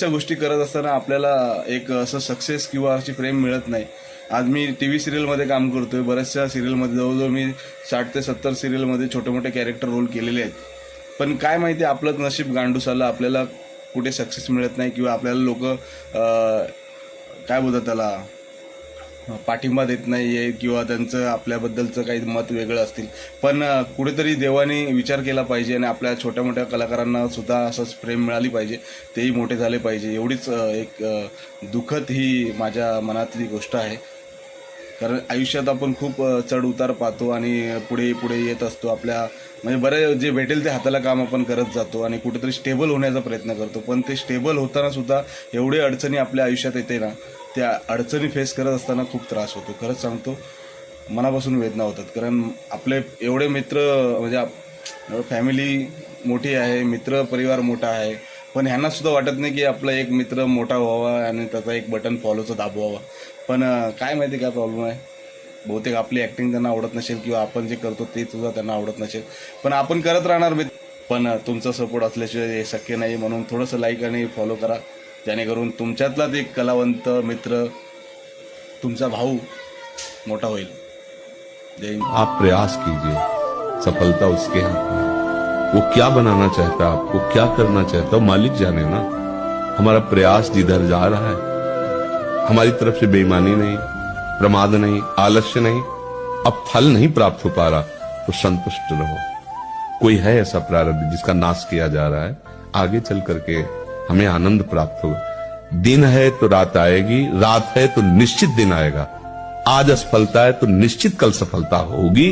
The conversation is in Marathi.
बऱ्याचशा गोष्टी करत असताना आपल्याला एक असं सक्सेस किंवा अशी प्रेम मिळत नाही. आज मी टीव्ही सिरियलमध्ये काम करतोय, बऱ्याचशा सिरियलमध्ये जवळजवळ मी 60 ते 70 सिरियलमध्ये छोटे मोठे कॅरेक्टर रोल केलेले आहेत. पण काय माहिती आपलंच नशीब गांडूस आलं, आपल्याला कुठे सक्सेस मिळत नाही किंवा आपल्याला लोक काय बोलतात त्याला पाठिंबा देत नाही आहे किंवा त्यांचं आपल्याबद्दलचं काही मत वेगळं असतील. पण कुठेतरी देवाने विचार केला पाहिजे आणि आपल्या छोट्या मोठ्या कलाकारांना सुद्धा असंच प्रेम मिळाली पाहिजे, तेही मोठे झाले पाहिजे. एवढीच एक दुःखद ही माझ्या मनातली गोष्ट आहे. कारण आयुष्यात आपण खूप चढ उतार पाहतो आणि पुढे पुढे येत असतो. आपल्या म्हणजे बरे जे भेटेल ते हाताला काम आपण करत जातो आणि कुठेतरी स्टेबल होण्याचा प्रयत्न करतो. पण ते स्टेबल होताना सुद्धा एवढे अडचणी आपल्या आयुष्यात येते ना, त्या अडचणी फेस करत असताना खूप त्रास होतो. खरंच सांगतो, मनापासून वेदना होतात. कारण आपले एवढे मित्र म्हणजे फॅमिली मोठी आहे, मित्र परिवार मोठा आहे, पण ह्यांना सुद्धा वाटत नाही की आपला एक मित्र मोठा व्हावा आणि त्याचा एक बटन फॉलोचं दाबवावा. पण काय माहिती काय प्रॉब्लेम आहे. बहुतेक आपली ॲक्टिंग त्यांना आवडत नसेल किंवा आपण जे करतो ते सुद्धा त्यांना आवडत नसेल. पण आपण करत राहणार मित्र. पण तुमचा सपोर्ट असल्याशिवाय हे शक्य नाही. म्हणून थोडंसं लाईक आणि फॉलो करा, जेणेकरून तुमच्यातलाच एक कलावंत मित्र, तुमचा भाऊ मोठा होईल. जय हिंद. आप प्रयास कीजिए, सफलता उसके हाथ में है। वो क्या बनाना चाहता है, आपको क्या करना चाहता है, मालिक जाने ना। हमारा प्रयास जिधर जा रहा है, हमारी तरफ से बेईमानी नहीं, प्रमाद नहीं, आलस्य नहीं, अब फल नहीं प्राप्त हो पा रहा तो संतुष्ट रहो। कोई है ऐसा प्रारब्ध जिसका नाश किया जा रहा है, आगे चल करके हमें आनंद प्राप्त होगा। दिन है तो रात आएगी, रात है तो निश्चित दिन आएगा। आज असफलता है तो निश्चित कल सफलता होगी।